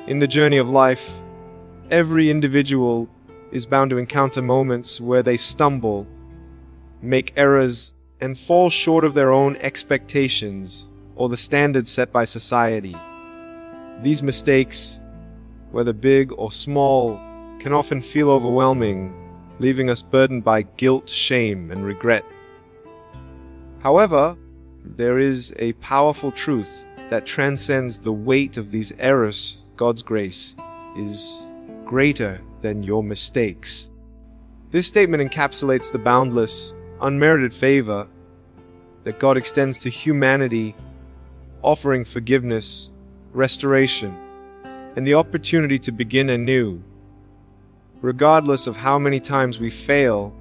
In the journey of life, every individual is bound to encounter moments where they stumble, make errors, and fall short of their own expectations or the standards set by society. These mistakes, whether big or small, can often feel overwhelming, leaving us burdened by guilt, shame, and regret. However, there is a powerful truth that transcends the weight of these errors. God's grace is greater than your mistakes. This statement encapsulates the boundless, unmerited favor that God extends to humanity, offering forgiveness, restoration, and the opportunity to begin anew. Regardless of how many times we fail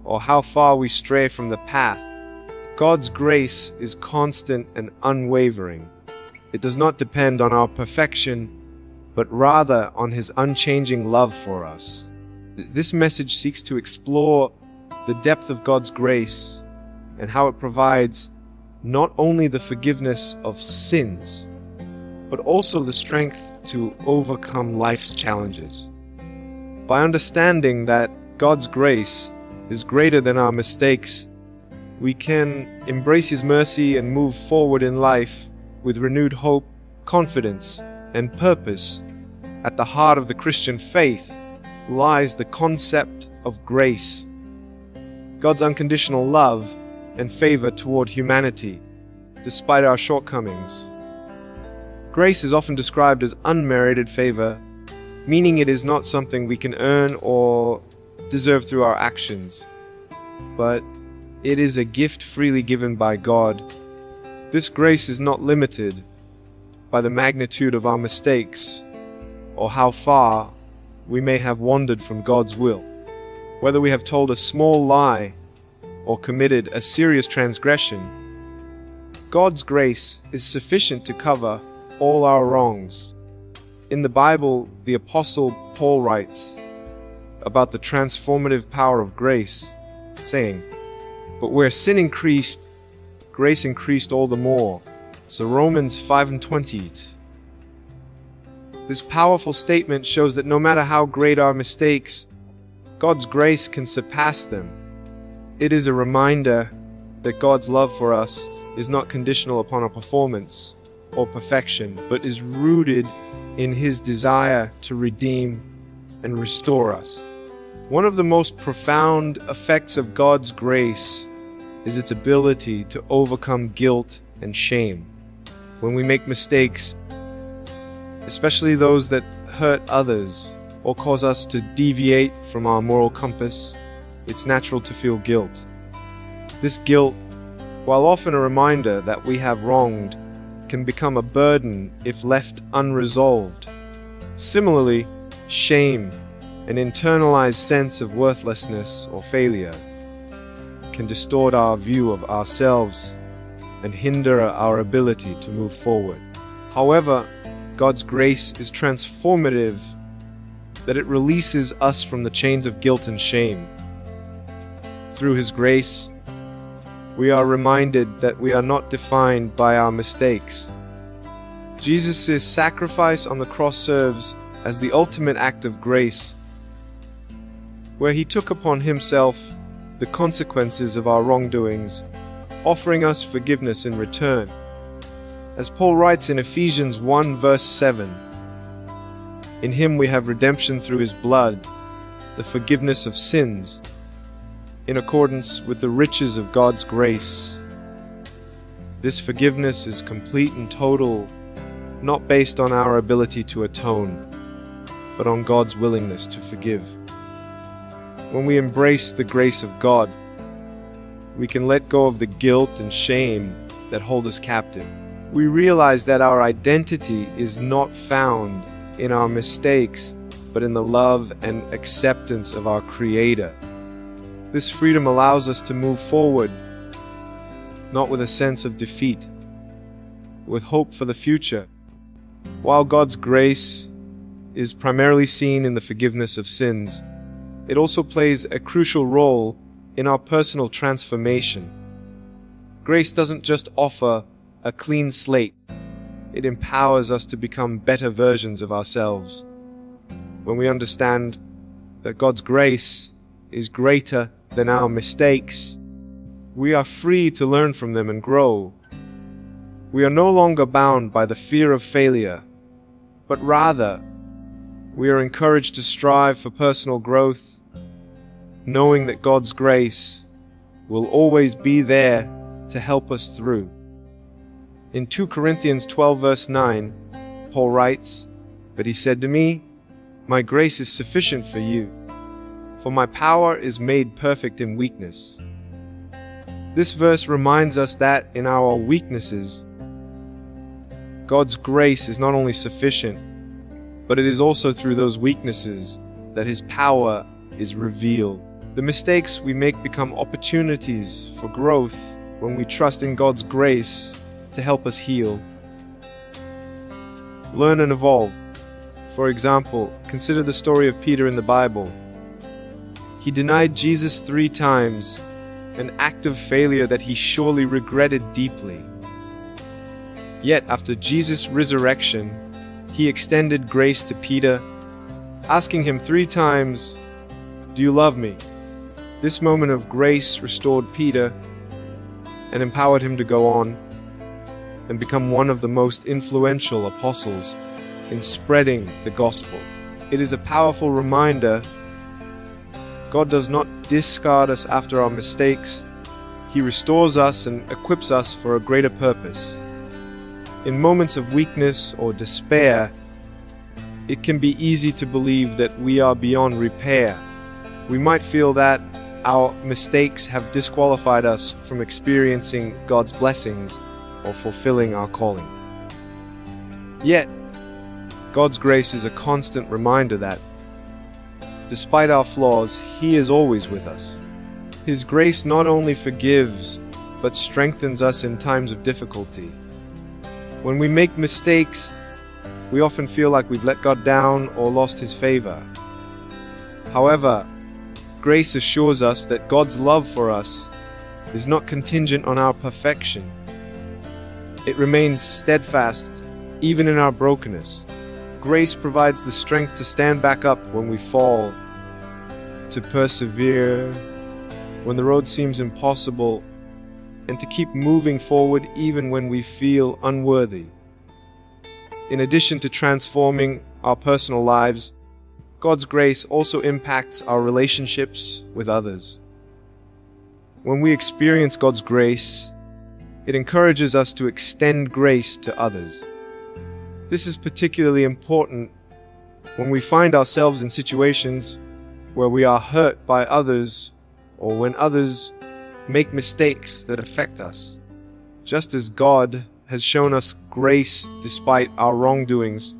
or how far we stray from the path, God's grace is constant and unwavering. It does not depend on our perfection, but rather on His unchanging love for us. This message seeks to explore the depth of God's grace and how it provides not only the forgiveness of sins, but also the strength to overcome life's challenges. By understanding that God's grace is greater than our mistakes, we can embrace His mercy and move forward in life with renewed hope, confidence, and purpose. At the heart of the Christian faith lies the concept of grace, God's unconditional love and favor toward humanity, despite our shortcomings. Grace is often described as unmerited favor, meaning it is not something we can earn or deserve through our actions, but it is a gift freely given by God. This grace is not limited by the magnitude of our mistakes or how far we may have wandered from God's will. Whether we have told a small lie or committed a serious transgression, God's grace is sufficient to cover all our wrongs. In the Bible, the Apostle Paul writes about the transformative power of grace, saying, "But where sin increased, grace increased all the more." So Romans 5:28. This powerful statement shows that no matter how great our mistakes, God's grace can surpass them. It is a reminder that God's love for us is not conditional upon our performance or perfection, but is rooted in His desire to redeem and restore us. One of the most profound effects of God's grace is its ability to overcome guilt and shame. When we make mistakes, especially those that hurt others or cause us to deviate from our moral compass, it's natural to feel guilt. This guilt, while often a reminder that we have wronged, can become a burden if left unresolved. Similarly, shame, an internalized sense of worthlessness or failure, can distort our view of ourselves and hinder our ability to move forward. However, God's grace is transformative, that it releases us from the chains of guilt and shame. Through His grace, we are reminded that we are not defined by our mistakes. Jesus' sacrifice on the cross serves as the ultimate act of grace, where He took upon Himself the consequences of our wrongdoings, offering us forgiveness in return. As Paul writes in Ephesians 1 verse 7, "In Him we have redemption through His blood, the forgiveness of sins, in accordance with the riches of God's grace." This forgiveness is complete and total, not based on our ability to atone, but on God's willingness to forgive. When we embrace the grace of God, we can let go of the guilt and shame that hold us captive. We realize that our identity is not found in our mistakes, but in the love and acceptance of our Creator. This freedom allows us to move forward, not with a sense of defeat, with hope for the future. While God's grace is primarily seen in the forgiveness of sins, it also plays a crucial role in our personal transformation. Grace doesn't just offer a clean slate. it empowers us to become better versions of ourselves. When we understand that God's grace is greater than our mistakes, we are free to learn from them and grow. We are no longer bound by the fear of failure, but rather, we are encouraged to strive for personal growth, knowing that God's grace will always be there to help us through. In 2 Corinthians 12 verse 9, Paul writes, "But he said to me, 'My grace is sufficient for you, for my power is made perfect in weakness.'" This verse reminds us that in our weaknesses, God's grace is not only sufficient, but it is also through those weaknesses that His power is revealed. The mistakes we make become opportunities for growth when we trust in God's grace to help us heal, learn and evolve. For example, consider the story of Peter in the Bible. He denied Jesus 3 times, an act of failure that he surely regretted deeply. Yet after Jesus' resurrection, He extended grace to Peter, asking him 3 times, "Do you love me?" This moment of grace restored Peter and empowered him to go on and become one of the most influential apostles in spreading the gospel. It is a powerful reminder God does not discard us after our mistakes. He restores us and equips us for a greater purpose. In moments of weakness or despair, it can be easy to believe that we are beyond repair. We might feel that our mistakes have disqualified us from experiencing God's blessings or fulfilling our calling. Yet, God's grace is a constant reminder that, despite our flaws, He is always with us. His grace not only forgives, but strengthens us in times of difficulty. When we make mistakes, we often feel like we've let God down or lost His favor. However, grace assures us that God's love for us is not contingent on our perfection. It remains steadfast even in our brokenness. Grace provides the strength to stand back up when we fall, to persevere when the road seems impossible, and to keep moving forward even when we feel unworthy. In addition to transforming our personal lives, God's grace also impacts our relationships with others. When we experience God's grace, it encourages us to extend grace to others. This is particularly important when we find ourselves in situations where we are hurt by others or when others make mistakes that affect us. Just as God has shown us grace despite our wrongdoings,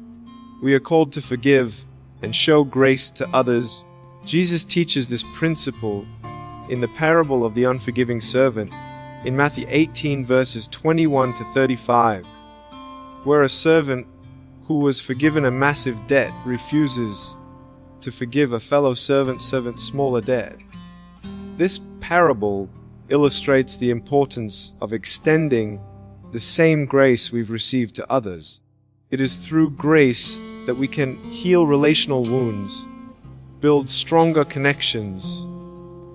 we are called to forgive and show grace to others. Jesus teaches this principle in the parable of the unforgiving servant in Matthew 18 verses 21 to 35, where a servant who was forgiven a massive debt refuses to forgive a fellow servant's smaller debt. This parable illustrates the importance of extending the same grace we've received to others. It is through grace that we can heal relational wounds, build stronger connections,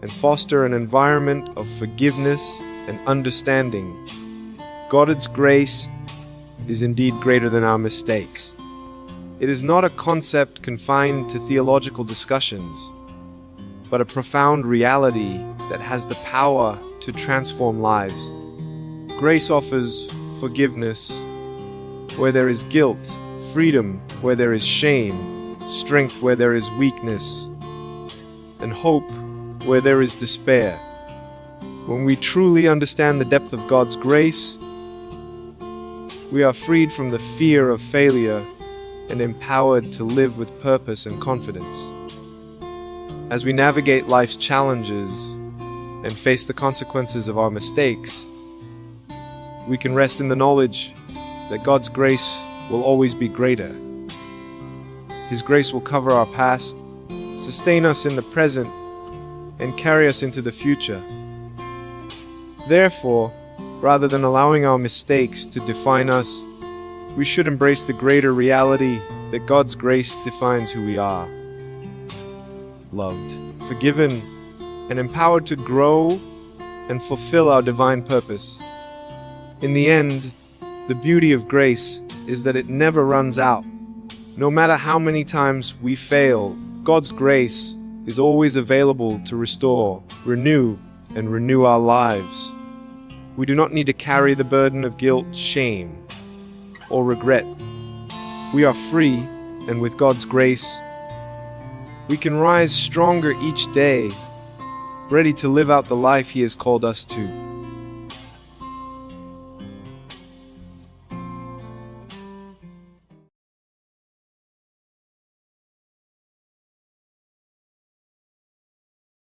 and foster an environment of forgiveness and understanding. God's grace is indeed greater than our mistakes. It is not a concept confined to theological discussions, but a profound reality that has the power to transform lives. Grace offers forgiveness where there is guilt, freedom where there is shame, strength where there is weakness, and hope where there is despair. When we truly understand the depth of God's grace, we are freed from the fear of failure and empowered to live with purpose and confidence. As we navigate life's challenges and face the consequences of our mistakes, we can rest in the knowledge that God's grace will always be greater. His grace will cover our past, sustain us in the present, and carry us into the future. Therefore, rather than allowing our mistakes to define us, we should embrace the greater reality that God's grace defines who we are. Loved, forgiven, and empowered to grow and fulfill our divine purpose. In the end, the beauty of grace is that it never runs out. No matter how many times we fail, God's grace is always available to restore, renew, and renew our lives. We do not need to carry the burden of guilt, shame, or regret. We are free, and with God's grace, we can rise stronger each day, ready to live out the life He has called us to.